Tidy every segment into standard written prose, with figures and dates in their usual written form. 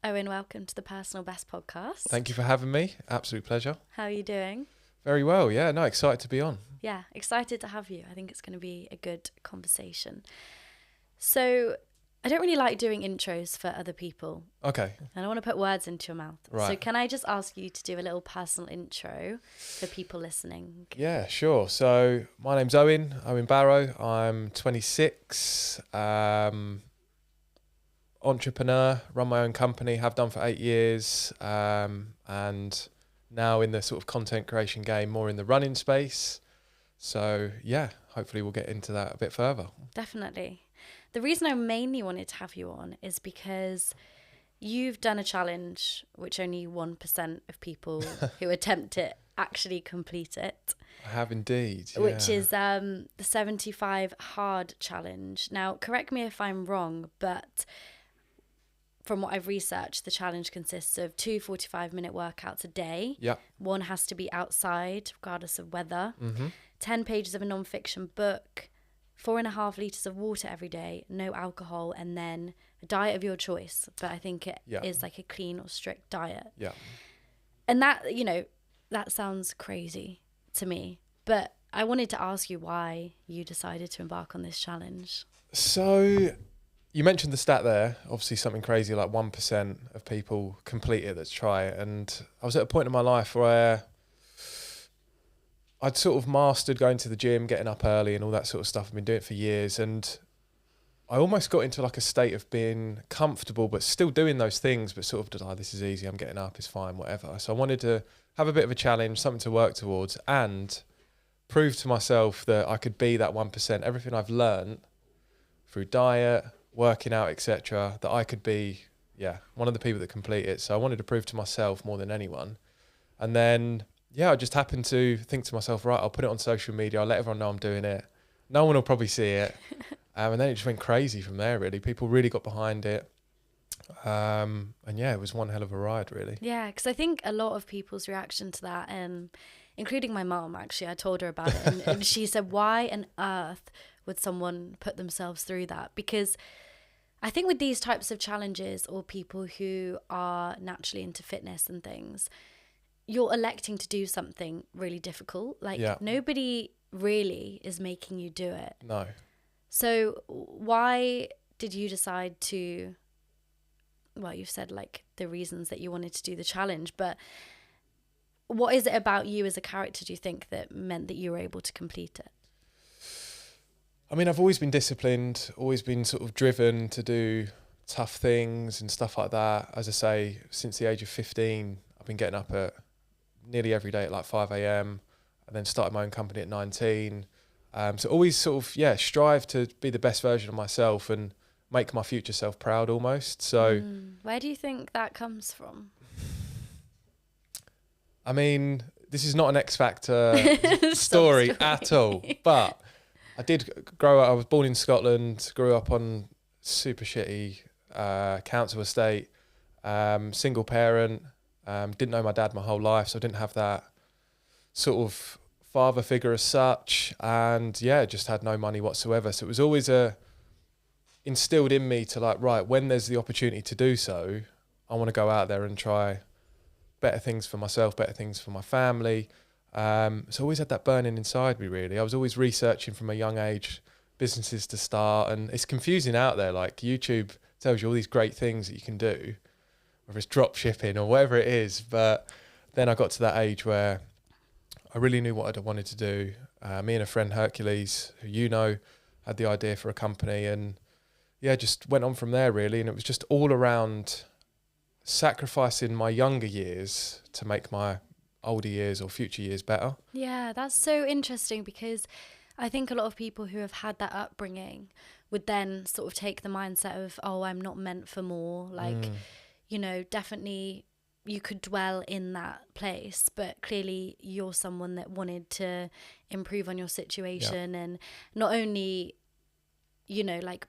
Owen, welcome to the Personal Best podcast. Thank you for having me. Absolute pleasure. How are you doing? Very well. Yeah, no, excited to be on. Yeah, excited to have you. I think it's going to be a good conversation. So, I don't really like doing intros for other people. Okay. I don't want to put words into your mouth. Right. So, can I just ask you to do a little personal intro for people listening? Yeah, sure. So my name's Owen Barrow. I'm 26, entrepreneur, run my own company, have done for 8 years, and now in the sort of content creation game, more in the running space. So yeah, hopefully we'll get into that a bit further. Definitely. The reason I mainly wanted to have you on is because you've done a challenge which only 1% of people who attempt it actually complete it. I have indeed. Yeah. Which is the 75 hard challenge. Now, correct me if I'm wrong, but from what I've researched, the challenge consists of 2 45-minute workouts a day. Yeah. One has to be outside, regardless of weather. Mm-hmm. 10 pages of a non-fiction book, 4.5 litres of water every day, no alcohol, and then a diet of your choice. But I think it is like a clean or strict diet. Yeah. And that, that sounds crazy to me. But I wanted to ask you why you decided to embark on this challenge. So you mentioned the stat there, obviously something crazy like 1% of people complete it that try it. And I was at a point in my life where I'd sort of mastered going to the gym, getting up early and all that sort of stuff. I've been doing it for years. And I almost got into like a state of being comfortable, but still doing those things, but sort of just, this is easy, I'm getting up, it's fine, whatever. So I wanted to have a bit of a challenge, something to work towards, and prove to myself that I could be that 1%. Everything I've learned through diet, working out, etc., that I could be, one of the people that complete it. So I wanted to prove to myself more than anyone. And then, I just happened to think to myself, right, I'll put it on social media. I'll let everyone know I'm doing it. No one will probably see it. And then it just went crazy from there, really. People really got behind it. And it was one hell of a ride, really. Yeah, because I think a lot of people's reaction to that, including my mom, actually, I told her about it. And she said, why on earth would someone put themselves through that? Because I think with these types of challenges, or people who are naturally into fitness and things, you're electing to do something really difficult. Nobody really is making you do it. No. So why did you decide to, well, you've said like the reasons that you wanted to do the challenge, but what is it about you as a character, do you think, that meant that you were able to complete it? I mean, I've always been disciplined, always been sort of driven to do tough things and stuff like that. As I say, since the age of 15, I've been getting up at nearly every day at like 5 a.m. and then started my own company at 19. So always sort of, strive to be the best version of myself and make my future self proud almost. So where do you think that comes from? I mean, this is not an X Factor story at all, but I did grow up, I was born in Scotland, grew up on super shitty council estate, single parent, didn't know my dad my whole life, so I didn't have that sort of father figure as such, and just had no money whatsoever. So it was always instilled in me to like, right, when there's the opportunity to do so, I want to go out there and try better things for myself, better things for my family. So I always had that burning inside me, really. I was always researching from a young age businesses to start, and it's confusing out there. Like YouTube tells you all these great things that you can do, whether it's drop shipping or whatever it is. But then I got to that age where I really knew what I wanted to do. Me and a friend, Hercules, who had the idea for a company, and just went on from there, really. And it was just all around sacrificing my younger years to make my older years or future years better. Yeah, that's so interesting, because I think a lot of people who have had that upbringing would then sort of take the mindset of, I'm not meant for more. Definitely you could dwell in that place, but clearly you're someone that wanted to improve on your situation and not only,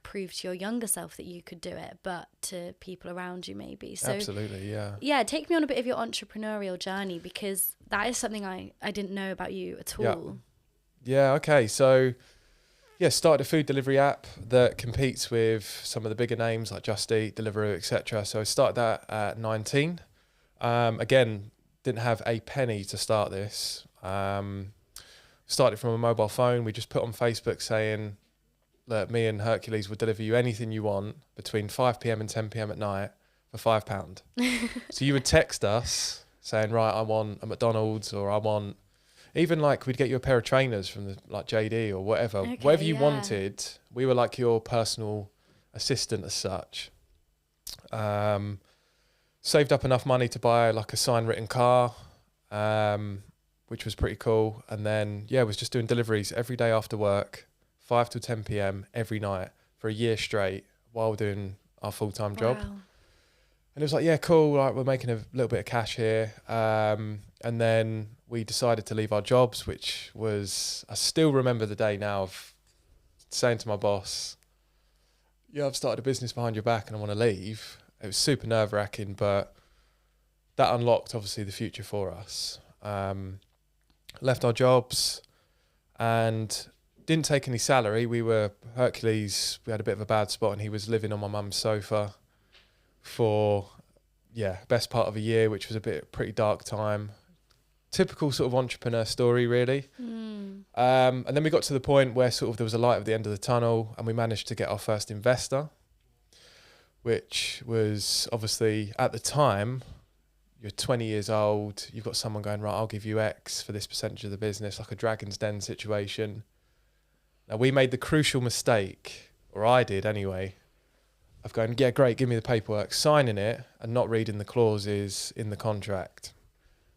prove to your younger self that you could do it, but to people around you maybe. So absolutely, yeah. Yeah, take me on a bit of your entrepreneurial journey, because that is something I didn't know about you at all. Yeah, okay. So yeah, started a food delivery app that competes with some of the bigger names like Just Eat, Deliveroo, etc. So I started that at 19. Again, didn't have a penny to start this. Started from a mobile phone. We just put on Facebook saying that me and Hercules will deliver you anything you want between 5 p.m. and 10 p.m. at night for £5. So you would text us saying, right, I want a McDonald's, or I want, even like we'd get you a pair of trainers from the like JD or whatever. Okay, Whatever you yeah. wanted, we were like your personal assistant as such. Saved up enough money to buy like a sign written car, which was pretty cool. And then, yeah, was just doing deliveries every day after work, 5 to 10 p.m. every night for a year straight while doing our full-time job. Wow. And it was like, yeah, cool. Like, we're making a little bit of cash here. And then we decided to leave our jobs, which was, I still remember the day now of saying to my boss, yeah, I've started a business behind your back and I want to leave. It was super nerve-wracking, but that unlocked obviously the future for us. Left our jobs and didn't take any salary. Hercules, we had a bit of a bad spot and he was living on my mum's sofa for, best part of a year, which was pretty dark time. Typical sort of entrepreneur story, really. And then we got to the point where sort of there was a light at the end of the tunnel and we managed to get our first investor, which was obviously at the time, you're 20 years old, you've got someone going, right, I'll give you X for this percentage of the business, like a Dragon's Den situation. Now, we made the crucial mistake, or I did anyway, of going, yeah, great, give me the paperwork, signing it and not reading the clauses in the contract.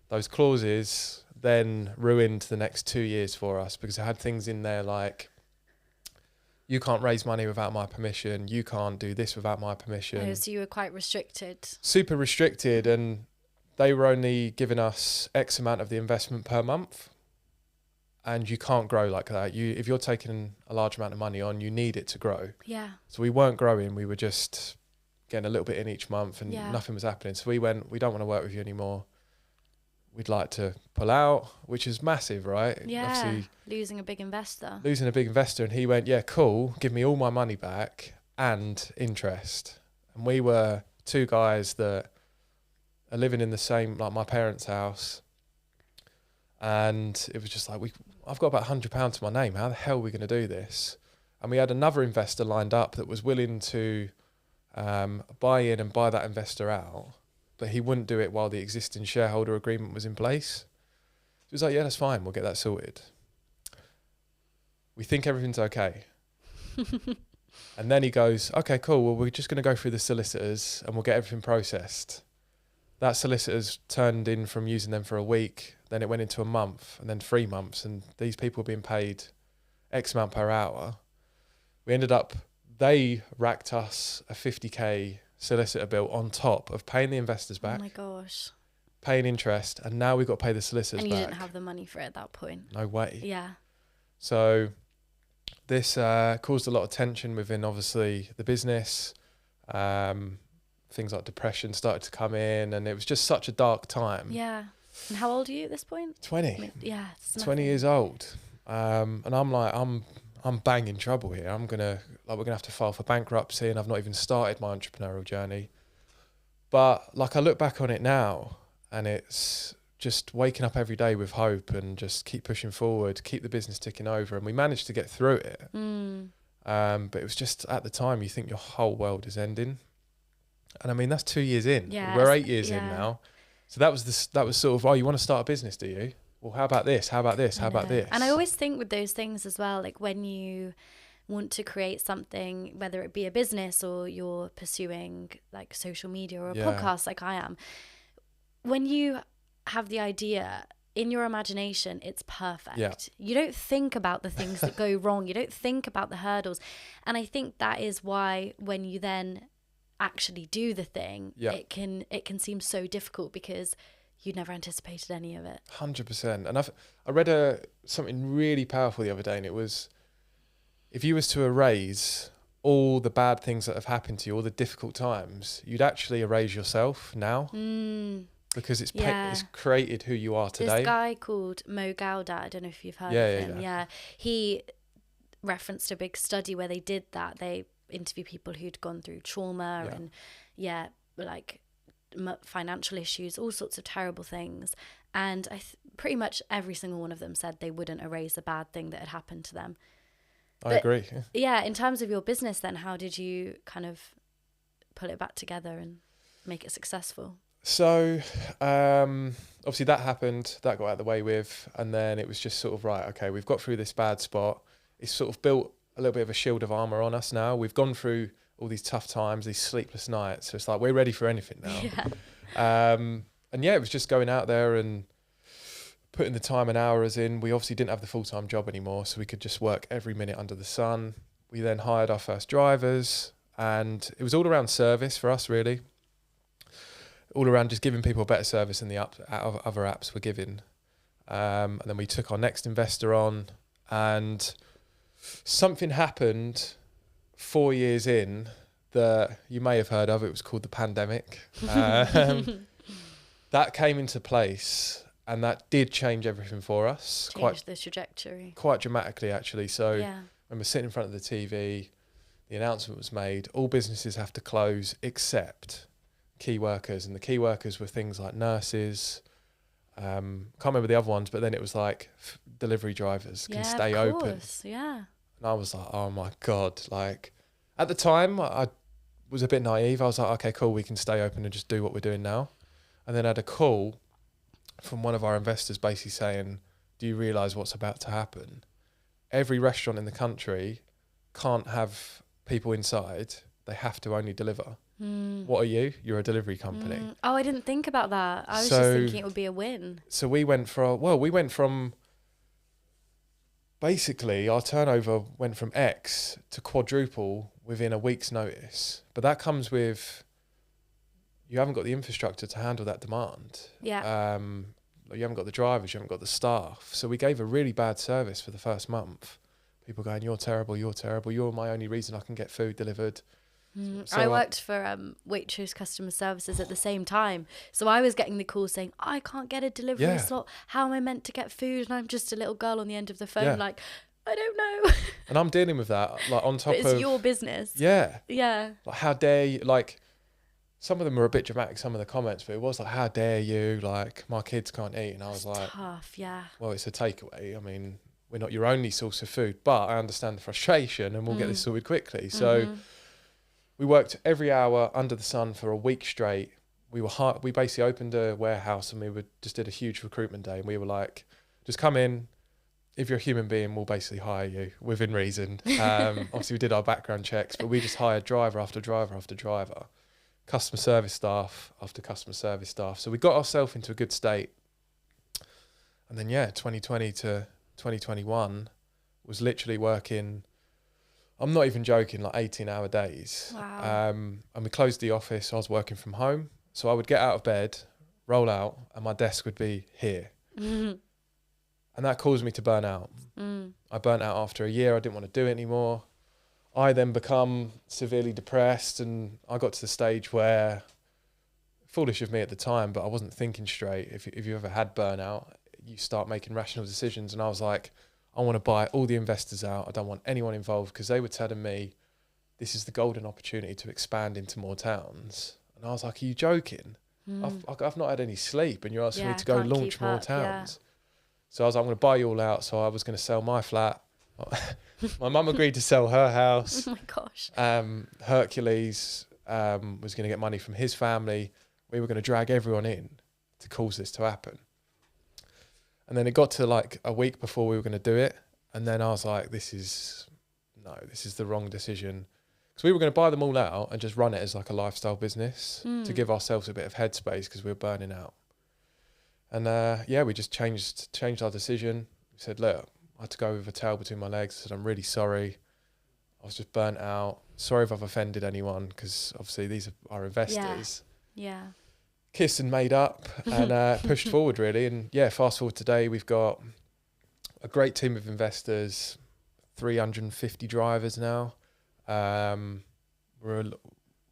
Those clauses then ruined the next 2 years for us because it had things in there like, you can't raise money without my permission, you can't do this without my permission. Oh, so you were quite restricted. Super restricted, and they were only giving us X amount of the investment per month. And you can't grow like that. If you're taking a large amount of money on, you need it to grow. Yeah. So we weren't growing. We were just getting a little bit in each month and nothing was happening. So we went, we don't want to work with you anymore. We'd like to pull out, which is massive, right? Yeah, obviously, losing a big investor. And he went, yeah, cool, give me all my money back and interest. And we were two guys that are living in the same, like my parents' house. And it was just like, I've got about £100 to my name. How the hell are we going to do this? And we had another investor lined up that was willing to buy in and buy that investor out, but he wouldn't do it while the existing shareholder agreement was in place. He was like, yeah, that's fine. We'll get that sorted. We think everything's okay. And then he goes, okay, cool. Well, we're just going to go through the solicitors and we'll get everything processed. That solicitors turned in from using them for a week. Then it went into a month and then 3 months. And these people were being paid X amount per hour. We ended up, they racked us a 50k solicitor bill on top of paying the investors back. Oh my gosh. Paying interest. And now we've got to pay the solicitors back. And you didn't have the money for it at that point. No way. Yeah. So this caused a lot of tension within obviously the business. Things like depression started to come in and it was just such a dark time. Yeah. And how old are you at this point? 20. Yeah. 20 years old. And I'm like, I'm bang in trouble here. we're gonna have to file for bankruptcy and I've not even started my entrepreneurial journey. But like I look back on it now and it's just waking up every day with hope and just keep pushing forward, keep the business ticking over. And we managed to get through it. But it was just at the time you think your whole world is ending. And I mean, that's 2 years in. Yeah, we're 8 years in now. So that was sort of, oh, you want to start a business, do you? Well, how about this? How about this? How about this? And I always think with those things as well, like when you want to create something, whether it be a business or you're pursuing like social media or a podcast like I am, when you have the idea in your imagination, it's perfect. Yeah. You don't think about the things that go wrong. You don't think about the hurdles. And I think that is why when you then actually do the thing, it can seem so difficult because you never anticipated any of it. 100%. And I read something really powerful the other day, and it was, if you was to erase all the bad things that have happened to you, all the difficult times, you'd actually erase yourself now. Because it's created who you are today. This guy called Mo Gaudat, I don't know if you've heard of him. Yeah. He referenced a big study where they did that. They interviewed people who'd gone through trauma and like financial issues, all sorts of terrible things. And pretty much every single one of them said they wouldn't erase a bad thing that had happened to them. I agree. Yeah, in terms of your business then, how did you kind of pull it back together and make it successful? So obviously that happened, that got out of the way with, and then it was just sort of, right, okay, we've got through this bad spot. It's sort of built a little bit of a shield of armour on us now. We've gone through all these tough times, these sleepless nights. So it's like, we're ready for anything now. Yeah. And yeah, it was just going out there and putting the time and hours in. We obviously didn't have the full-time job anymore, so we could just work every minute under the sun. We then hired our first drivers, and it was all around service for us, really. All around just giving people a better service than the other apps were giving. And then we took our next investor on, and something happened 4 years in that you may have heard of. It was called the pandemic. That came into place, and that did change everything for us. Changed the trajectory. Quite dramatically, actually. So when we're sitting in front of the TV, the announcement was made, all businesses have to close except key workers. And the key workers were things like nurses, can't remember the other ones, but then it was like delivery drivers can stay open. Yeah. And I was like, oh my God. Like, at the time, I was a bit naive. I was like, okay, cool, we can stay open and just do what we're doing now. And then I had a call from one of our investors basically saying, do you realise what's about to happen? Every restaurant in the country can't have people inside. They have to only deliver. What are you? You're a delivery company. Oh, I didn't think about that. I was just thinking it would be a win. So we went from basically our turnover went from X to quadruple within a week's notice. But that comes with, you haven't got the infrastructure to handle that demand. Yeah. You haven't got the drivers, you haven't got the staff. So we gave a really bad service for the first month. People going, you're terrible, you're my only reason I can get food delivered. So I worked for Waitrose customer services at the same time. So I was getting the call saying, I can't get a delivery slot. How am I meant to get food? And I'm just a little girl on the end of the phone like, I don't know. And I'm dealing with that, like on top but it's your business. Yeah. Yeah. Like, how dare you, like, some of them were a bit dramatic, some of the comments, but it was like, how dare you, like, my kids can't eat. And I was like, tough, yeah. Well, it's a takeaway. I mean, we're not your only source of food, but I understand the frustration and we'll get this sorted quickly. So we worked every hour under the sun for a week straight. We basically opened a warehouse and we just did a huge recruitment day. And we were like, just come in. If you're a human being, we'll basically hire you within reason. Obviously, we did our background checks, but we just hired driver after driver after driver, customer service staff after customer service staff. So we got ourselves into a good state. And then, 2020 to 2021 was literally working, I'm not even joking, like 18-hour days. Wow. And we closed the office. I was working from home. So I would get out of bed, roll out, and my desk would be here. And that caused me to burn out. I burnt out after a year. I didn't want to do it anymore. I then become severely depressed, and I got to the stage where, foolish of me at the time, but I wasn't thinking straight. If you ever had burnout, you start making rational decisions. And I was like, I want to buy all the investors out. I don't want anyone involved, because they were telling me this is the golden opportunity to expand into more towns. And I was like, are you joking? I've not had any sleep, and you're asking me to go launch more towns. Yeah. So I was like, I'm going to buy you all out. So I was going to sell my flat. My mum agreed to sell her house. Oh my gosh. Hercules was going to get money from his family. We were going to drag everyone in to cause this to happen. And then it got to like a week before we were going to do it. And then I was like, this is the wrong decision. Because we were going to buy them all out and just run it as like a lifestyle business to give ourselves a bit of headspace, because we were burning out. And we just changed our decision. We said, look, I had to go with a tail between my legs. I said, I'm really sorry. I was just burnt out. Sorry if I've offended anyone, because obviously these are our investors. Yeah. Kissed and made up and pushed forward, really. And fast forward today, we've got a great team of investors, 350 drivers now. We're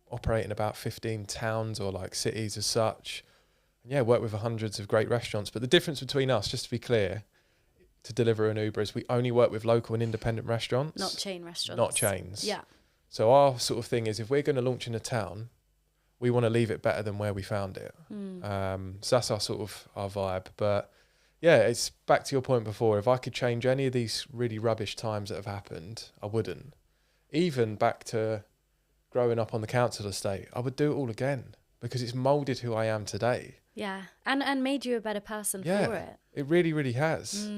operating about 15 towns or like cities as such. And work with hundreds of great restaurants. But the difference between us, just to be clear, to deliver an Uber is we only work with local and independent restaurants. Not chain restaurants. Not chains. Yeah. So our sort of thing is, if we're going to launch in a town, we want to leave it better than where we found it. So that's our sort of our vibe. But yeah, it's back to your point before. If I could change any of these really rubbish times that have happened, I wouldn't. Even back to growing up on the council estate, I would do it all again because it's moulded who I am today. Yeah, and made you a better person for it. It really, really has.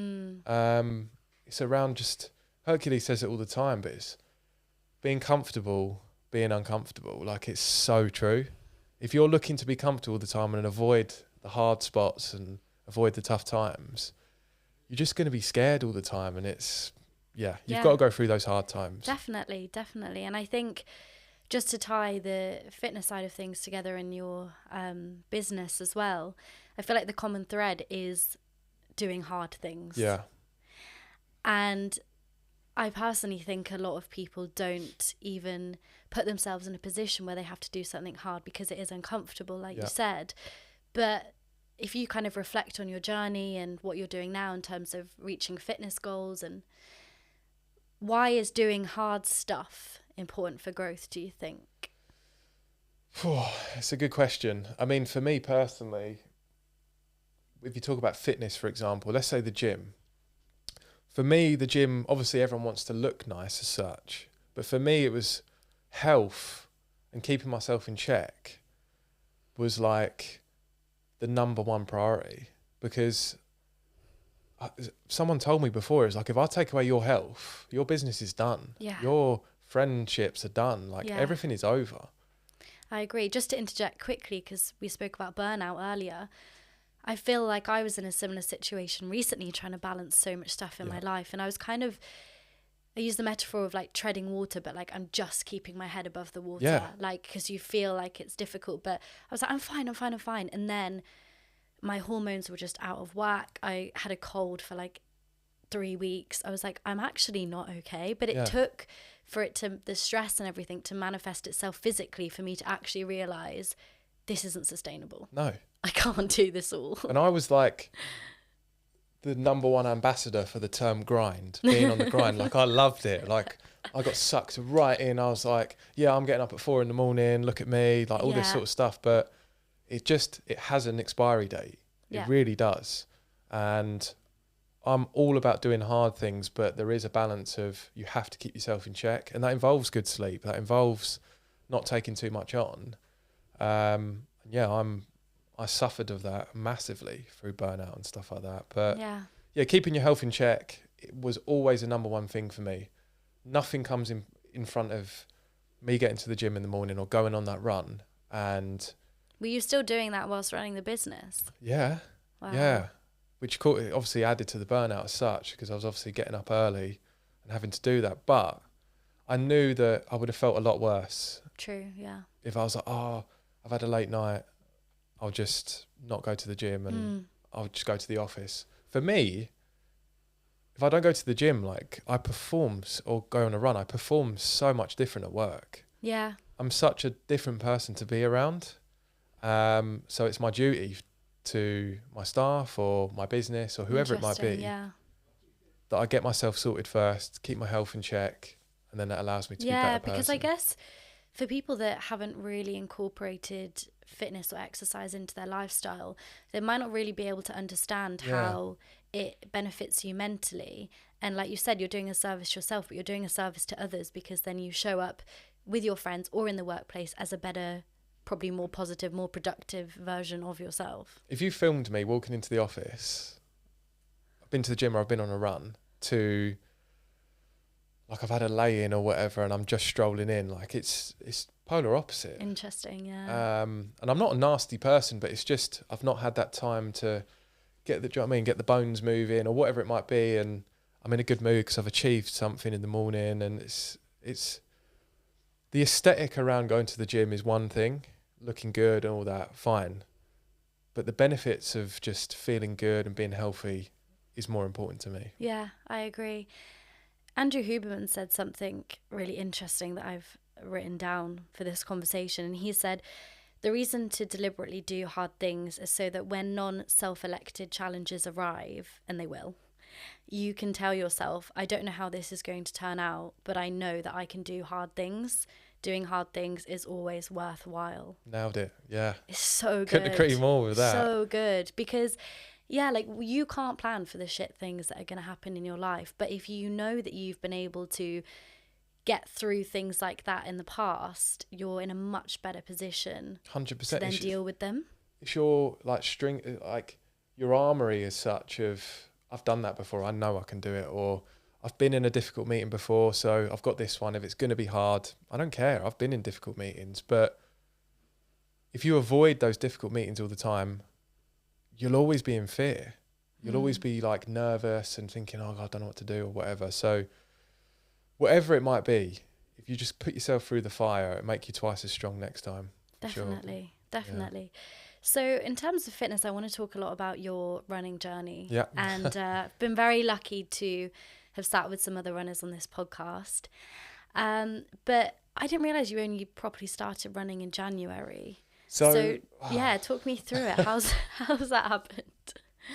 It's around just, Hercules says it all the time, but it's being comfortable, being uncomfortable. Like, it's so true. If you're looking to be comfortable all the time and avoid the hard spots and avoid the tough times, you're just going to be scared all the time. And it's, you've got to go through those hard times. Definitely. And I think just to tie the fitness side of things together in your business as well, I feel like the common thread is doing hard things. Yeah. And I personally think a lot of people don't even put themselves in a position where they have to do something hard because it is uncomfortable, like you said. But if you kind of reflect on your journey and what you're doing now in terms of reaching fitness goals, and why is doing hard stuff important for growth, do you think? It's a good question. I mean, for me personally, if you talk about fitness, for example, let's say the gym. For me, the gym, obviously everyone wants to look nice as such, but for me it was health and keeping myself in check was like the number one priority, because someone told me before, it's like, if I take away your health, your business is done. Yeah. Your friendships are done. Like, everything is over. I agree. Just to interject quickly, because we spoke about burnout earlier, I feel like I was in a similar situation recently, trying to balance so much stuff in my life. And I was kind of, I use the metaphor of like treading water, but like I'm just keeping my head above the water. Yeah. Like, because you feel like it's difficult, but I was like, I'm fine. And then my hormones were just out of whack. I had a cold for like 3 weeks. I was like, I'm actually not okay. But it took for it to, the stress and everything to manifest itself physically for me to actually realize this isn't sustainable. No. I can't do this all. And I was like the number one ambassador for the term grind, being on the grind. Like, I loved it. Like, I got sucked right in. I was like, yeah, I'm getting up at 4 a.m, look at me, like all this sort of stuff. But it has an expiry date. It really does. And I'm all about doing hard things, but there is a balance of, you have to keep yourself in check. And that involves good sleep. That involves not taking too much on. I suffered of that massively through burnout and stuff like that. But keeping your health in check, it was always a number one thing for me. Nothing comes in front of me getting to the gym in the morning or going on that run. And were you still doing that whilst running the business? Yeah. Wow. Yeah. Which obviously added to the burnout as such, because I was obviously getting up early and having to do that. But I knew that I would have felt a lot worse. True, yeah. If I was like, I've had a late night, I'll just not go to the gym and I'll just go to the office. For me, if I don't go to the gym, like, I perform, or go on a run, I perform so much different at work. Yeah. I'm such a different person to be around. So it's my duty to my staff or my business or whoever it might be, that I get myself sorted first, keep my health in check, and then that allows me to be a better person. Yeah, because I guess for people that haven't really incorporated fitness or exercise into their lifestyle, they might not really be able to understand how it benefits you mentally. And like you said, you're doing a service yourself, but you're doing a service to others, because then you show up with your friends or in the workplace as a better, probably more positive, more productive version of yourself. If you filmed me walking into the office, I've been to the gym or I've been on a run, to like I've had a lay-in or whatever and I'm just strolling in, like it's polar opposite. Interesting, yeah. And I'm not a nasty person, but it's just I've not had that time to get the, do you know what I mean, get the bones moving or whatever it might be, and I'm in a good mood because I've achieved something in the morning. And it's the aesthetic around going to the gym is one thing, looking good and all that, fine. But the benefits of just feeling good and being healthy is more important to me. Yeah, I agree. Andrew Huberman said something really interesting that I've written down for this conversation. And he said, the reason to deliberately do hard things is so that when non-self-elected challenges arrive, and they will, you can tell yourself, I don't know how this is going to turn out, but I know that I can do hard things. Doing hard things is always worthwhile. Nailed it. Yeah. It's so good. Couldn't agree more with that. So good. Because, yeah, like, you can't plan for the shit things that are going to happen in your life. But if you know that you've been able to get through things like that in the past, you're in a much better position 100%. to then deal with them. It's your, like, your armory as such of, I've done that before, I know I can do it, or I've been in a difficult meeting before, so I've got this one. If it's going to be hard, I don't care. I've been in difficult meetings. But if you avoid those difficult meetings all the time, you'll always be in fear. You'll always be like nervous and thinking, oh God, I don't know what to do or whatever. So whatever it might be, if you just put yourself through the fire, it'll make you twice as strong next time. Definitely. Definitely. Yeah. So in terms of fitness, I want to talk a lot about your running journey. Yeah. And I've been very lucky to have sat with some other runners on this podcast. But I didn't realise you only properly started running in January. So yeah, talk me through it. How's that happened?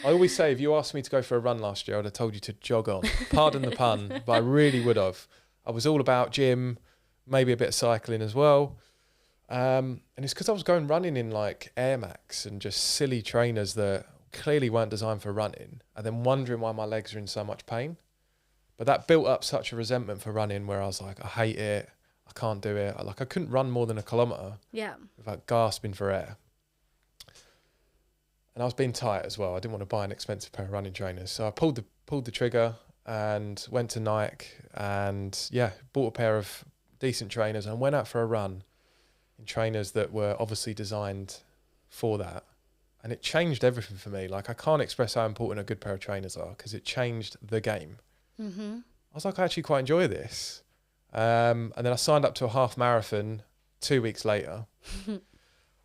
I always say, if you asked me to go for a run last year, I'd have told you to jog on. Pardon the pun, but I really would have. I was all about gym, maybe a bit of cycling as well. And it's because I was going running in like Air Max and just silly trainers that clearly weren't designed for running, and then wondering why my legs are in so much pain. But that built up such a resentment for running where I was like, I hate it. I can't do it. I couldn't run more than 1 kilometre without gasping for air. And I was being tight as well. I didn't want to buy an expensive pair of running trainers. So I pulled the trigger and went to Nike and bought a pair of decent trainers and went out for a run in trainers that were obviously designed for that. And it changed everything for me. Like, I can't express how important a good pair of trainers are because it changed the game. Mm-hmm. I was like, I actually quite enjoy this. And then I signed up to a half marathon 2 weeks later. And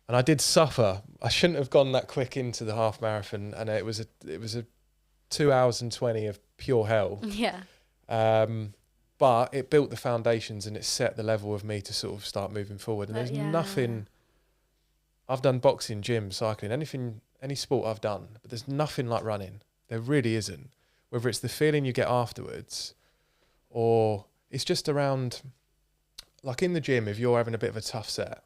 I did suffer. I shouldn't have gone that quick into the half marathon. And it was a 2 hours and 20 of pure hell. Yeah. But it built the foundations and it set the level of me to sort of start moving forward. And there's nothing, I've done boxing, gym, cycling, any sport I've done, but there's nothing like running. There really isn't. Whether it's the feeling you get afterwards or it's just around, like in the gym, if you're having a bit of a tough set,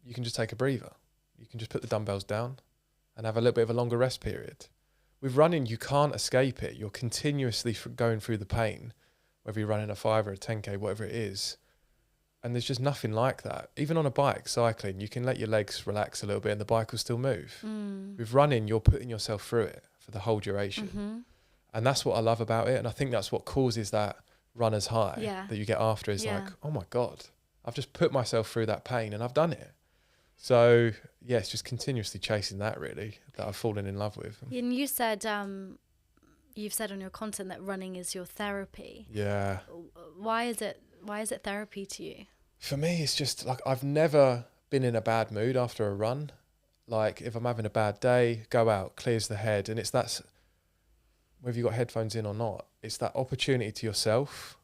you can just take a breather. You can just put the dumbbells down and have a little bit of a longer rest period. With running, you can't escape it. You're continuously going through the pain, whether you're running a 5 or a 10K, whatever it is. And there's just nothing like that. Even on a bike, cycling, you can let your legs relax a little bit and the bike will still move. With running, you're putting yourself through it for the whole duration. Mm-hmm. And that's what I love about it. And I think that's what causes that runner's high that you get after is like, oh my God, I've just put myself through that pain and I've done it. So yeah, it's just continuously chasing that really that I've fallen in love with. And you said, you've said on your content that running is your therapy. Yeah. Why is it therapy to you? For me, it's just like, I've never been in a bad mood after a run. Like if I'm having a bad day, go out, clears the head. And it's that, whether you've got headphones in or not, it's that opportunity to yourself,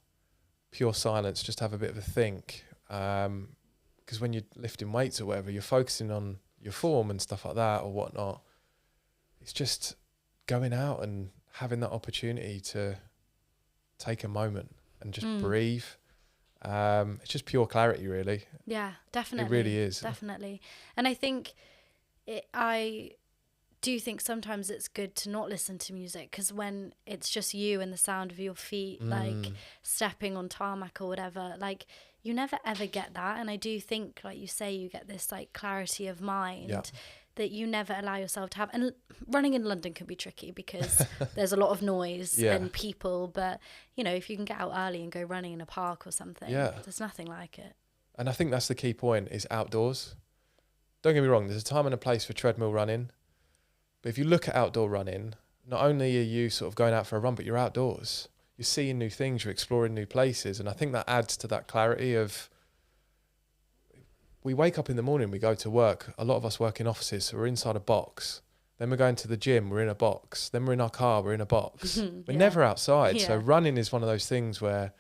pure silence, just have a bit of a think. Because when you're lifting weights or whatever, you're focusing on your form and stuff like that or whatnot. It's just going out and having that opportunity to take a moment and just breathe. It's just pure clarity, really. Yeah, definitely. It really is. Definitely. And I think I do think sometimes it's good to not listen to music, because when it's just you and the sound of your feet, like stepping on tarmac or whatever, like you never ever get that. And I do think, like you say, you get this like clarity of mind that you never allow yourself to have. And running in London can be tricky because there's a lot of noise and people, but you know, if you can get out early and go running in a park or something, there's nothing like it. And I think that's the key point, is outdoors. Don't get me wrong, there's a time and a place for treadmill running. But if you look at outdoor running, not only are you sort of going out for a run, but you're outdoors. You're seeing new things, you're exploring new places. And I think that adds to that clarity of, we wake up in the morning, we go to work. A lot of us work in offices, so we're inside a box. Then we're going to the gym, we're in a box. Then we're in our car, we're in a box. We're never outside. So running is one of those things where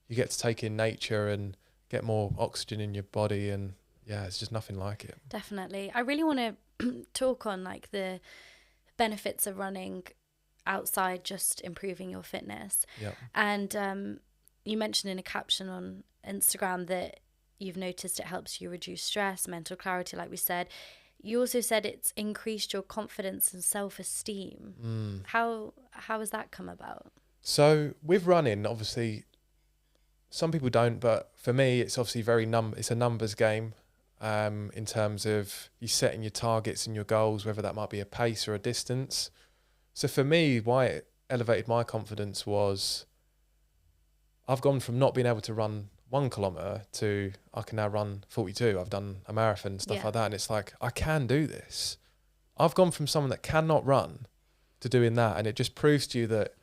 you get to take in nature and get more oxygen in your body. And yeah, it's just nothing like it. Definitely. I really want to talk on like the benefits of running outside just improving your fitness. Yeah. And you mentioned in a caption on Instagram that you've noticed it helps you reduce stress, mental clarity, like we said. You also said it's increased your confidence and self-esteem. How has that come about? So with running, obviously, some people don't, but for me, it's obviously it's a numbers game. In terms of you setting your targets and your goals, whether that might be a pace or a distance. So for me, why it elevated my confidence was I've gone from not being able to run 1 kilometre to I can now run 42. I've done a marathon, stuff like that. And it's like, I can do this. I've gone from someone that cannot run to doing that. And it just proves to you that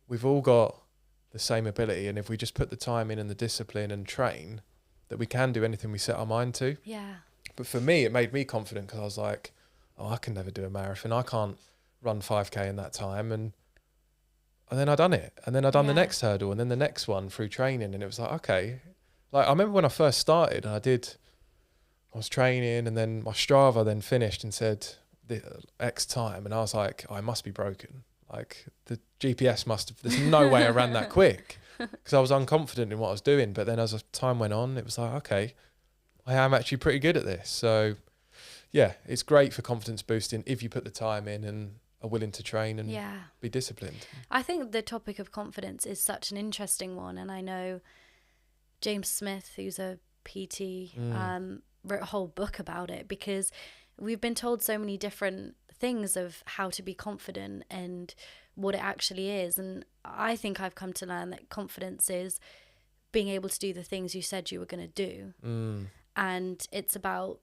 we've all got the same ability. And if we just put the time in and the discipline and train, that we can do anything we set our mind to. Yeah. But for me, it made me confident because I was like, oh, I can never do a marathon. I can't run 5K in that time. And then I done it. And then I done the next hurdle and then the next one through training. And it was like, okay. Like I remember when I first started, I was training and then my Strava then finished and said the X time. And I was like, oh, I must be broken. Like the GPS there's no way I ran that quick. Because I was unconfident in what I was doing. But then as time went on, it was like, okay, I am actually pretty good at this. So, yeah, it's great for confidence boosting if you put the time in and are willing to train and be disciplined. I think the topic of confidence is such an interesting one. And I know James Smith, who's a PT, wrote a whole book about it because we've been told so many different things of how to be confident and what it actually is. And I think I've come to learn that confidence is being able to do the things you said you were going to do. And it's about,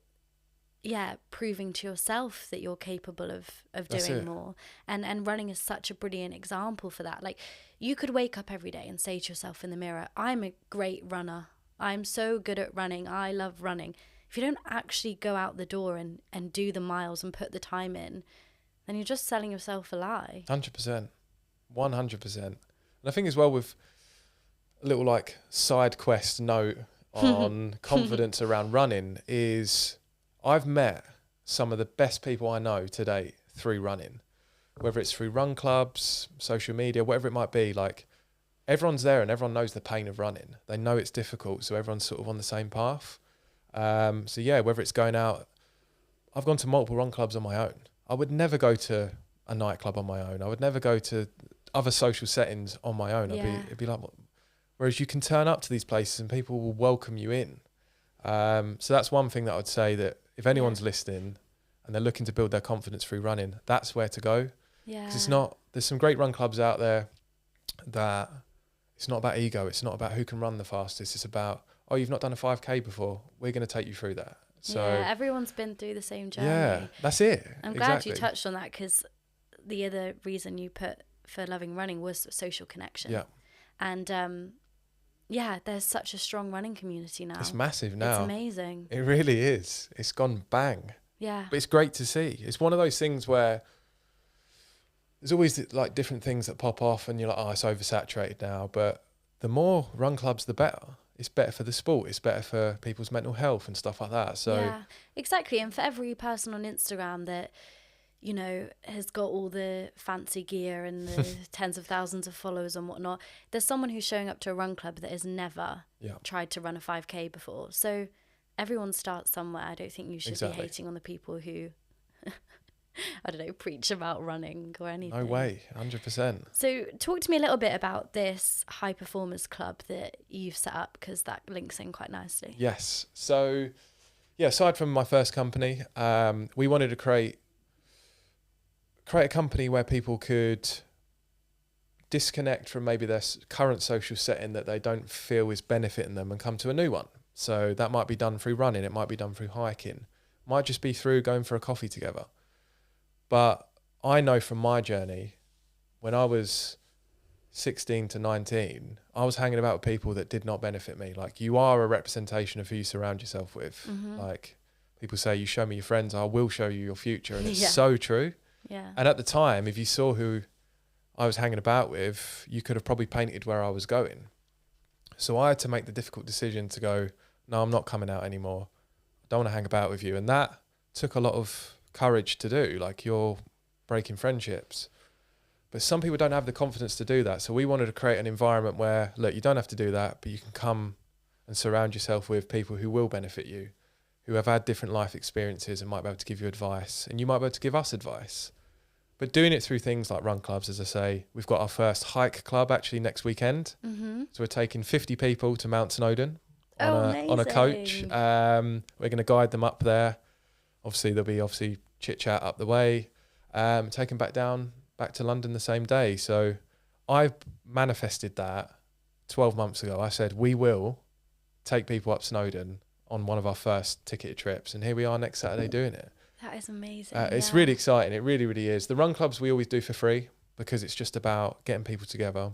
proving to yourself that you're capable of doing more. And running is such a brilliant example for that. Like you could wake up every day and say to yourself in the mirror, I'm a great runner. I'm so good at running. I love running. If you don't actually go out the door and do the miles and put the time in, then you're just selling yourself a lie. 100%. 100%. And I think as well with a little like side quest note on confidence around running is I've met some of the best people I know to date through running, whether it's through run clubs, social media, whatever it might be. Like everyone's there and everyone knows the pain of running. They know it's difficult. So everyone's sort of on the same path. So yeah, whether it's going out, I've gone to multiple run clubs on my own. I would never go to a nightclub on my own. I would never go to other social settings on my own. It'd be like, whereas you can turn up to these places and people will welcome you in. So that's one thing that I would say that if anyone's listening and they're looking to build their confidence through running, that's where to go. Yeah. 'Cause there's some great run clubs out there that it's not about ego. It's not about who can run the fastest. It's about, oh, you've not done a 5K before. We're going to take you through that. So everyone's been through the same journey. Yeah, that's it. I'm glad you touched on that because the other reason you put for loving running was social connection. Yeah. And there's such a strong running community now. It's massive now. It's amazing. It really is. It's gone bang. Yeah. But it's great to see. It's one of those things where there's always like different things that pop off and you're like, oh, it's oversaturated now. But the more run clubs, the better. It's better for the sport. It's better for people's mental health and stuff like that. So yeah, exactly. And for every person on Instagram that, you know, has got all the fancy gear and the tens of thousands of followers and whatnot, there's someone who's showing up to a run club that has never tried to run a 5K before. So everyone starts somewhere. I don't think you should be hating on the people who, I don't know, preach about running or anything. No way, 100%. So talk to me a little bit about this high performers club that you've set up because that links in quite nicely. Yes. So, aside from my first company, we wanted to create a company where people could disconnect from maybe their current social setting that they don't feel is benefiting them and come to a new one. So that might be done through running. It might be done through hiking. Might just be through going for a coffee together. But I know from my journey, when I was 16 to 19, I was hanging about with people that did not benefit me. Like, you are a representation of who you surround yourself with. Mm-hmm. Like, people say, you show me your friends, I will show you your future. And it's so true. Yeah. And at the time, if you saw who I was hanging about with, you could have probably painted where I was going. So I had to make the difficult decision to go, no, I'm not coming out anymore. I don't want to hang about with you. And that took a lot of courage to do. Like, you're breaking friendships. But some people don't have the confidence to do that. So we wanted to create an environment where, look, you don't have to do that, but you can come and surround yourself with people who will benefit you, who have had different life experiences and might be able to give you advice, and you might be able to give us advice. But doing it through things like run clubs, as I say, we've got our first hike club actually next weekend. So we're taking 50 people to Mount Snowdon on a coach. We're going to guide them up there. Obviously, there'll be chit chat up the way. Take them back to London the same day. So I manifested that 12 months ago. I said, we will take people up Snowdon on one of our first ticketed trips. And here we are next Saturday doing it. That is amazing. It's really exciting. It really, really is. The run clubs we always do for free because it's just about getting people together.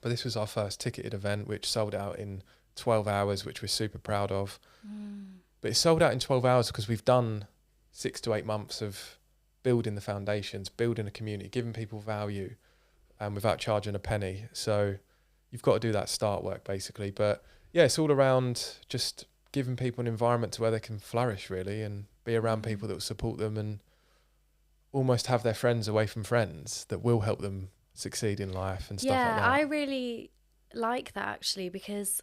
But this was our first ticketed event, which sold out in 12 hours, which we're super proud of. But it sold out in 12 hours because we've done 6 to 8 months of building the foundations, building a community, giving people value without charging a penny. So you've got to do that start work basically. But yeah, it's all around just giving people an environment to where they can flourish really and be around people that will support them and almost have their friends away from friends that will help them succeed in life and stuff like that. Yeah, I really like that actually because,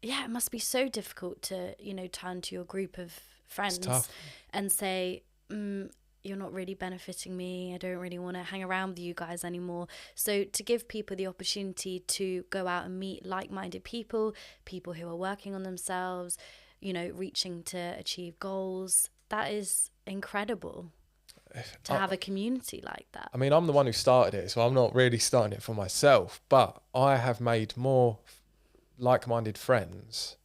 it must be so difficult to, turn to your group of friends and say, you're not really benefiting me. I don't really want to hang around with you guys anymore. So to give people the opportunity to go out and meet like-minded people who are working on themselves, reaching to achieve goals, that is incredible to have a community like that. I mean, I'm the one who started it, so I'm not really starting it for myself, but I have made more like-minded friends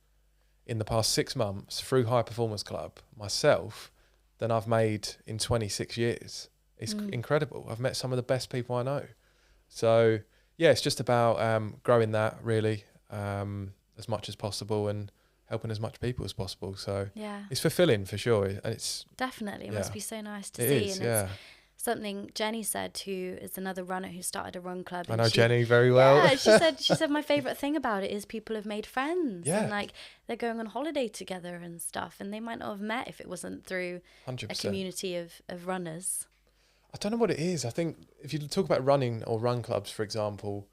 in the past 6 months through High Performance Club myself than I've made in 26 years. It's incredible. I've met some of the best people I know. So yeah, it's just about growing that really as much as possible and helping as much people as possible. So it's fulfilling for sure. And it's definitely, it must be so nice to see. And it's something Jenny said, who is another runner who started a run club. I know Jenny very well. Yeah, she said my favourite thing about it is people have made friends. Yeah. And like they're going on holiday together and stuff. And they might not have met if it wasn't through 100%. A community of runners. I don't know what it is. I think if you talk about running or run clubs, for example,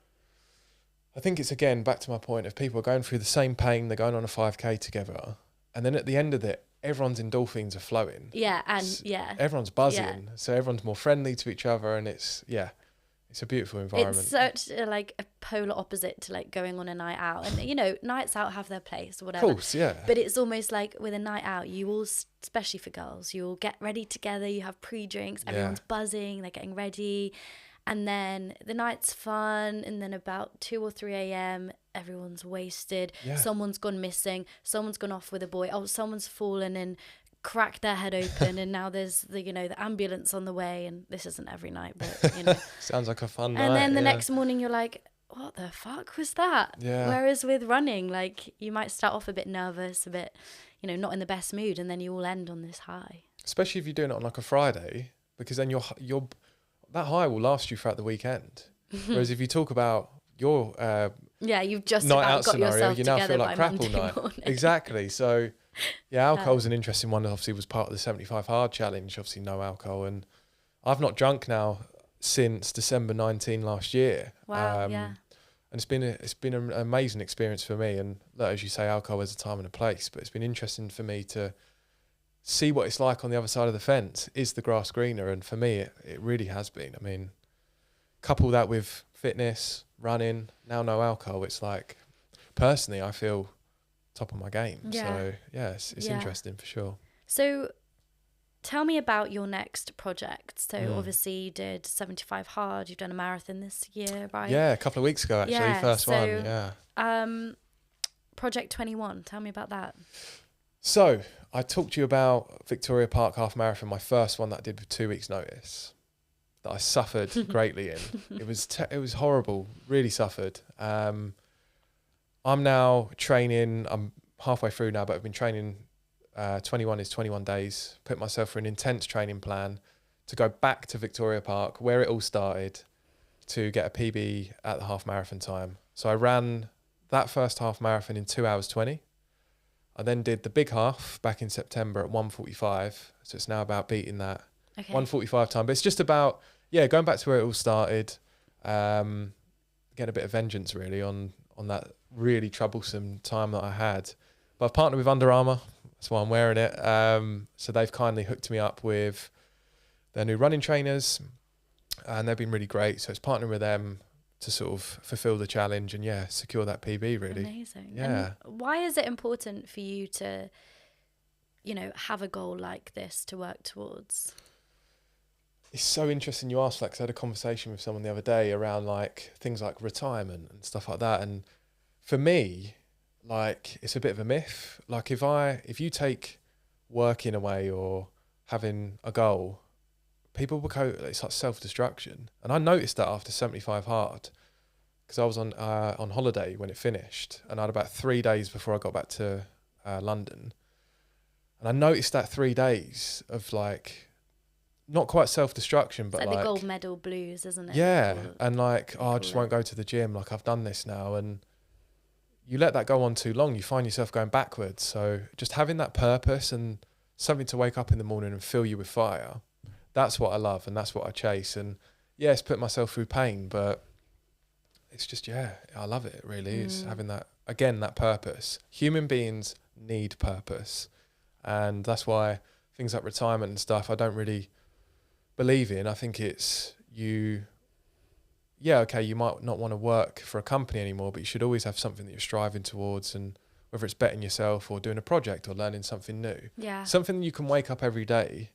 I think it's again back to my point of people are going through the same pain, they're going on a 5K together, and then at the end of it, everyone's endorphins are flowing. Yeah, and everyone's buzzing, so everyone's more friendly to each other, and it's a beautiful environment. It's such a polar opposite to going on a night out, and nights out have their place or whatever. Of course, yeah. But it's almost like with a night out, you all, especially for girls, you all get ready together. You have pre-drinks, everyone's buzzing, they're getting ready. And then the night's fun, and then about 2 or 3 a.m, everyone's wasted. Yeah. Someone's gone missing. Someone's gone off with a boy. Oh, someone's fallen and cracked their head open, and now there's the ambulance on the way. And this isn't every night, but sounds like a fun night. And then the next morning, you're like, what the fuck was that? Yeah. Whereas with running, you might start off a bit nervous, a bit, not in the best mood, and then you all end on this high. Especially if you're doing it on a Friday, because then you're that high will last you throughout the weekend. Whereas if you talk about your you've just night about out got scenario, yourself you now together feel like crap Monday all night. Morning. Exactly. So alcohol's an interesting one. Obviously, was part of the 75 hard challenge. Obviously, no alcohol, and I've not drunk now since December 19 last year. Wow. And it's been an amazing experience for me. And as you say, alcohol has a time and a place, but it's been interesting for me to see what it's like on the other side of the fence. Is the grass greener? And for me, it really has been. I mean, couple that with fitness, running, now no alcohol, it's like, personally, I feel top of my game. So it's interesting for sure. So tell me about your next project. So obviously you did 75 hard, you've done a marathon this year, right? Yeah, a couple of weeks ago actually, first one. Yeah. Project 21, tell me about that. So I talked to you about Victoria Park Half Marathon, my first one that I did with 2 weeks notice, that I suffered greatly in. It was horrible, really suffered. I'm now training, I'm halfway through now, but I've been training, 21 is 21 days, put myself through an intense training plan to go back to Victoria Park, where it all started, to get a PB at the half marathon time. So I ran that first half marathon in 2 hours 20. I then did the big half back in September at 1:45. So it's now about beating that 1:45 time. But it's just about yeah, going back to where it all started, getting a bit of vengeance really on that really troublesome time that I had. But I've partnered with Under Armour, that's why I'm wearing it. So they've kindly hooked me up with their new running trainers, and they've been really great. So it's partnering with them to sort of fulfill the challenge and secure that PB really. Amazing. Yeah. And why is it important for you to, have a goal like this to work towards? It's so interesting you asked that, because I had a conversation with someone the other day around like things like retirement and stuff like that. And for me, like, it's a bit of a myth. Like if you take working away or having a goal, people will go, it's like self-destruction. And I noticed that after 75 Hard, because I was on holiday when it finished, and I had about 3 days before I got back to London. And I noticed that 3 days of like, not quite self-destruction, but it's like the gold medal blues, isn't it? Yeah. And like, I just won't go to the gym. Like, I've done this now. And you let that go on too long, you find yourself going backwards. So just having that purpose and something to wake up in the morning and fill you with fire, that's what I love and that's what I chase. And yeah, it's put myself through pain, but it's just, I love it really. It's having that, again, that purpose. Human beings need purpose. And that's why things like retirement and stuff, I don't really believe in. I think it's you might not want to work for a company anymore, but you should always have something that you're striving towards, and whether it's betting yourself or doing a project or learning something new. Yeah. Something you can wake up every day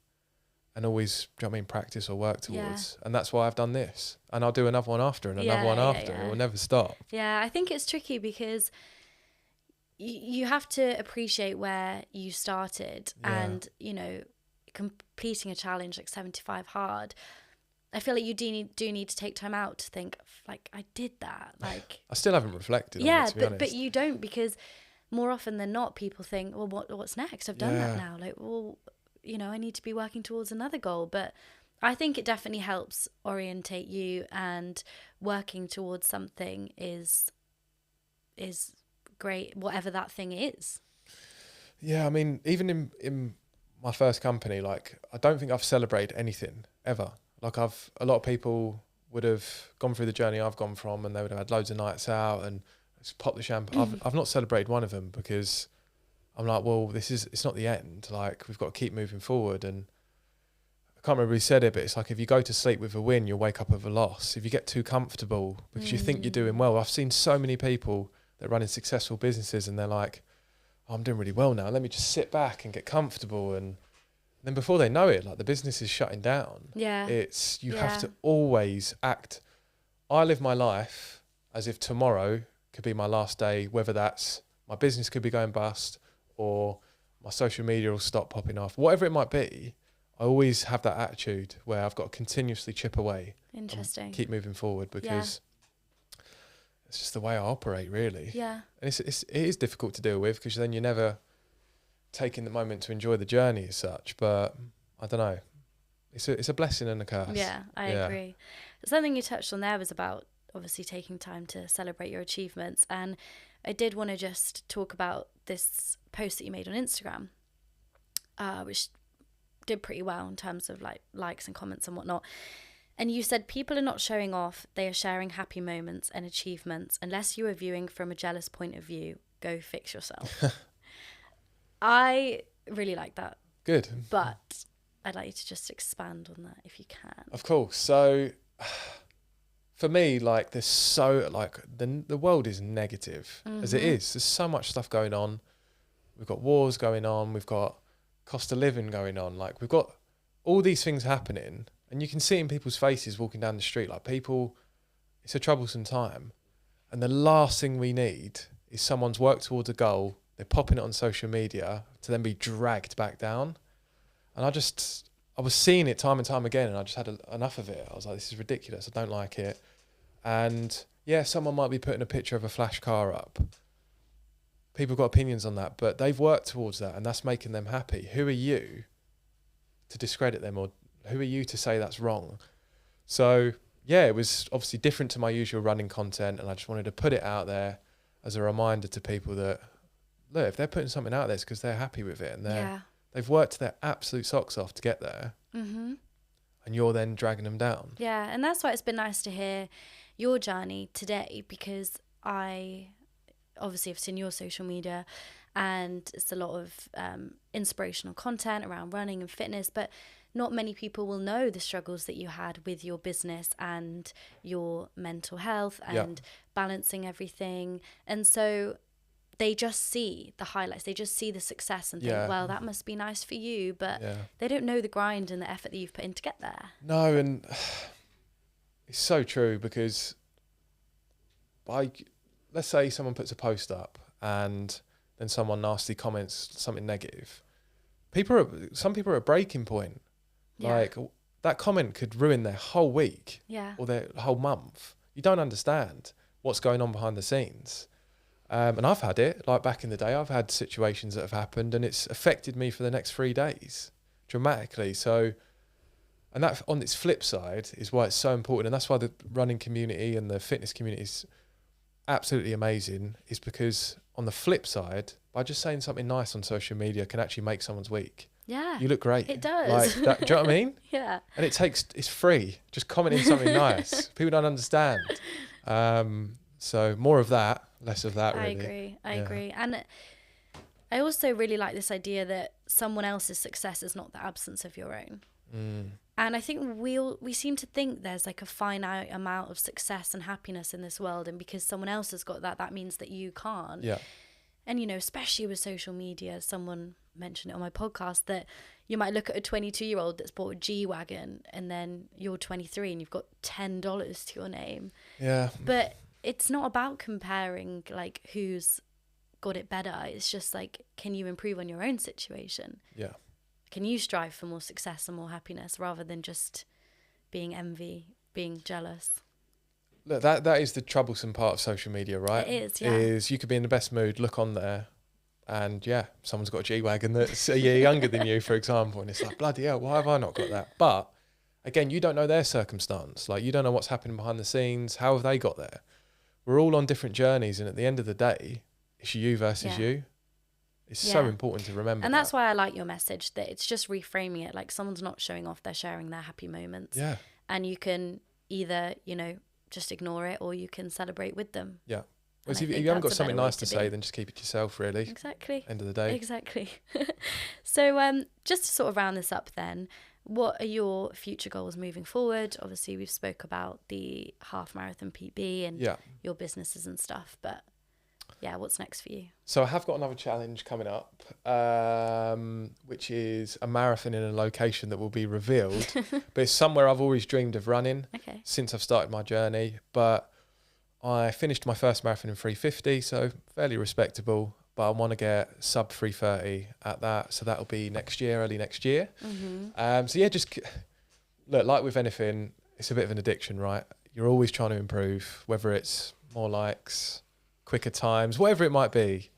and always, do you know what I mean, practice or work towards. And that's why I've done this. And I'll do another one after and another one after. It will never stop. Yeah, I think it's tricky because you have to appreciate where you started and, completing a challenge like 75 Hard. I feel like you do need to take time out to think, like, I did that. Like, I still haven't reflected on it, to be honest. But you don't, because more often than not, people think, well, what's next? I've done that now. Like, well, I need to be working towards another goal. But I think it definitely helps orientate you, and working towards something is great, whatever that thing is. Yeah, I mean, even in my first company, like, I don't think I've celebrated anything ever. Like, a lot of people would have gone through the journey I've gone from, and they would have had loads of nights out and just pop the champagne. I've not celebrated one of them, because I'm like, well, it's not the end. Like, we've got to keep moving forward. And I can't remember who said it, but it's like, if you go to sleep with a win, you'll wake up with a loss. If you get too comfortable because you think you're doing well. I've seen so many people that are running successful businesses, and they're like, oh, I'm doing really well now. Let me just sit back and get comfortable. And then before they know it, like, the business is shutting down. Yeah. You have to always act. I live my life as if tomorrow could be my last day, whether that's my business could be going bust or my social media will stop popping off, whatever it might be. I always have that attitude where I've got to continuously chip away. Interesting. Keep moving forward, because it's just the way I operate, really. Yeah. And it is difficult to deal with, because then you're never taking the moment to enjoy the journey as such. But I don't know. It's a blessing and a curse. Yeah, I agree. Something you touched on there was about obviously taking time to celebrate your achievements. And I did want to just talk about this post that you made on Instagram, which did pretty well in terms of like likes and comments and whatnot. And you said, people are not showing off, they are sharing happy moments and achievements. Unless you are viewing from a jealous point of view, go fix yourself. I really like that. Good. But I'd like you to just expand on that if you can. Of course. So for me, like, there's so, like, the world is negative as it is. There's so much stuff going on. We've got wars going on. We've got cost of living going on. Like, we've got all these things happening, and you can see in people's faces walking down the street, like, people, it's a troublesome time. And the last thing we need is someone's worked towards a goal, they're popping it on social media to then be dragged back down. And I was seeing it time and time again, and I just had enough of it. I was like, this is ridiculous. I don't like it. And yeah, someone might be putting a picture of a flash car up. People got opinions on that, but they've worked towards that, and that's making them happy. Who are you to discredit them, or who are you to say that's wrong? So yeah, it was obviously different to my usual running content, and I just wanted to put it out there as a reminder to people that, look, if they're putting something out there, it's because they're happy with it, and they've worked their absolute socks off to get there. And and you're then dragging them down. Yeah, and that's why it's been nice to hear your journey today, because I obviously have seen your social media and it's a lot of inspirational content around running and fitness, but not many people will know the struggles that you had with your business and your mental health and balancing everything. And so they just see the highlights, they just see the success and think, well, that must be nice for you, but they don't know the grind and the effort that you've put in to get there. No, and it's so true, because let's say someone puts a post up and then someone nasty comments something negative. Some people are at a breaking point. Like, that comment could ruin their whole week or their whole month. You don't understand what's going on behind the scenes. And I've had it, like back in the day, I've had situations that have happened and it's affected me for the next 3 days dramatically. So, and that on its flip side is why it's so important. And that's why the running community and the fitness community is absolutely amazing, is because on the flip side, by just saying something nice on social media can actually make someone's week. Yeah. You look great. It does. Like that, do you know what I mean? Yeah. And it's free. Just commenting something nice. People don't understand. So more of that, less of that, really. I agree. And I also really like this idea that someone else's success is not the absence of your own. And I think we seem to think there's like a finite amount of success and happiness in this world, and because someone else has got that means that you can't. Yeah. And, you know, especially with social media, someone mentioned it on my podcast that you might look at a 22-year-old that's bought a G-Wagon and then you're 23 and you've got $10 to your name. Yeah. But it's not about comparing like who's got it better. It's just like, can you improve on your own situation? Yeah. Can you strive for more success and more happiness rather than just being envy, being jealous? Look, that is the troublesome part of social media, right? It is, yeah. Is you could be in the best mood, look on there, and someone's got a G-Wagon that's a year younger than you, for example, and it's like, bloody hell, why have I not got that? But again, you don't know their circumstance. Like, you don't know what's happening behind the scenes. How have they got there? We're all on different journeys, and at the end of the day, it's you versus you. It's so important to remember. And that's why I like your message, that it's just reframing it. Like, someone's not showing off, they're sharing their happy moments. Yeah. And you can either, you know, just ignore it, or you can celebrate with them. Yeah. Well, if you haven't got something nice to say, then just keep it to yourself, really. Exactly. End of the day. Exactly. So just to sort of round this up then, what are your future goals moving forward? Obviously, we've spoke about the half marathon PB and your businesses and stuff, but yeah, what's next for you? So I have got another challenge coming up, which is a marathon in a location that will be revealed, but it's somewhere I've always dreamed of running since I've started my journey. But I finished my first marathon in 3:50, so fairly respectable, but I want to get sub 3:30 at that. So that'll be next year, early next year. So yeah, just look, like with anything, it's a bit of an addiction, right? You're always trying to improve, whether it's more likes, quicker times, whatever it might be.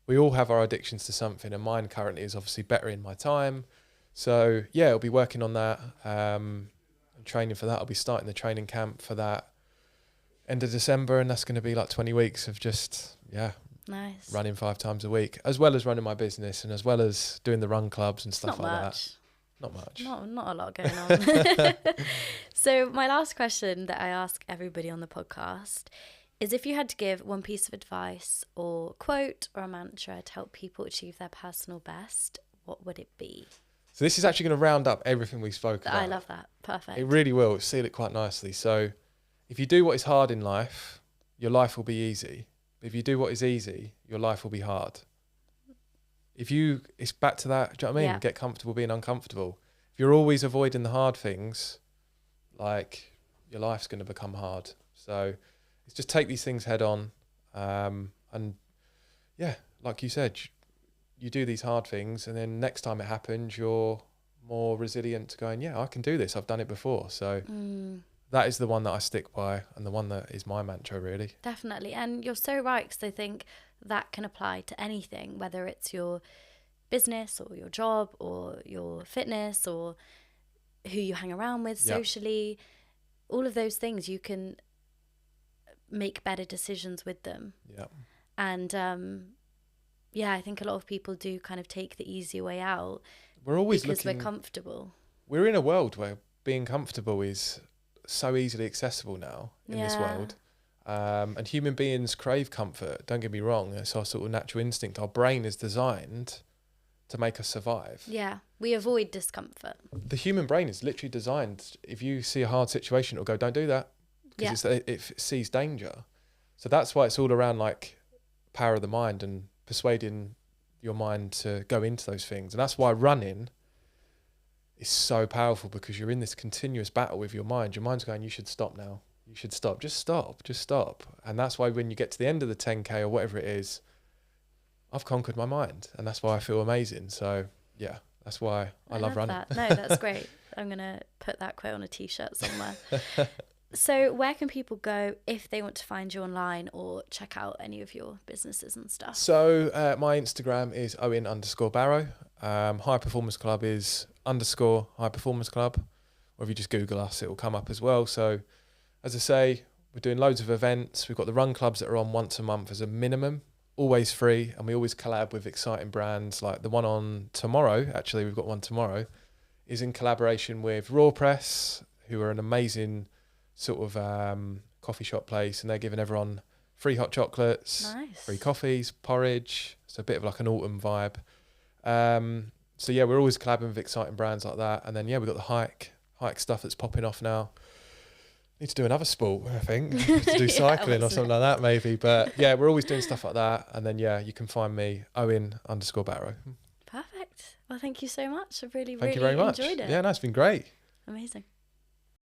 We all have our addictions to something, and mine currently is obviously bettering my time. So yeah, I'll be working on that and training for that. I'll be starting the training camp for that end of December, and that's going to be like 20 weeks of just nice running 5 times a week, as well as running my business and as well as doing the run clubs and stuff like that. Not much. Not a lot going on. So my last question that I ask everybody on the podcast is, if you had to give one piece of advice or quote or a mantra to help people achieve their personal best, what would it be? So this is actually going to round up everything we spoke about. I love that. Perfect. It really will. Seal it quite nicely. So if you do what is hard in life, your life will be easy. But if you do what is easy, your life will be hard. It's back to that, do you know what I mean? Yeah. Get comfortable being uncomfortable. If you're always avoiding the hard things, like, your life's going to become hard. So it's just take these things head on. And yeah, like you said, you do these hard things, and then next time it happens, you're more resilient to going, I can do this. I've done it before. So that is the one that I stick by, and the one that is my mantra, really. Definitely. And you're so right, because I think that can apply to anything, whether it's your business or your job or your fitness or who you hang around with socially. All of those things, you can make better decisions with them. Yeah. And I think a lot of people do kind of take the easy way out. We're always because we're comfortable. We're in a world where being comfortable is so easily accessible now in this world. And human beings crave comfort. Don't get me wrong. It's our sort of natural instinct. Our brain is designed to make us survive. Yeah, we avoid discomfort. The human brain is literally designed. If you see a hard situation, it'll go, don't do that. Because it sees danger. So that's why it's all around like power of the mind and persuading your mind to go into those things. And that's why running is so powerful, because you're in this continuous battle with your mind. Your mind's going, you should stop now. You should stop. Just stop. And that's why when you get to the end of the 10K or whatever it is, I've conquered my mind. And that's why I feel amazing. So yeah, that's why I love running. That. No, that's great. I'm going to put that quote on a t-shirt somewhere. So where can people go if they want to find you online or check out any of your businesses and stuff? So my Instagram is Owen_Barrow. High Performance Club is _High Performance Club. Or if you just Google us, it will come up as well. So as I say, we're doing loads of events. We've got the run clubs that are on once a month as a minimum, always free. And we always collab with exciting brands, like the one on tomorrow. Actually, we've got one tomorrow, is in collaboration with Raw Press, who are an amazing sort of coffee shop place, and they're giving everyone free hot chocolates, free coffees, porridge. So a bit of like an autumn vibe. So yeah, we're always collabing with exciting brands like that. And then yeah, we've got the hike stuff that's popping off now. Need to do another sport, I think, to do cycling or something like that maybe. But yeah, we're always doing stuff like that. And then yeah, you can find me Owen_Barrow. Perfect. Well, thank you so much. I've really Thank you very much. enjoyed it. Yeah, no, it's been great. Amazing.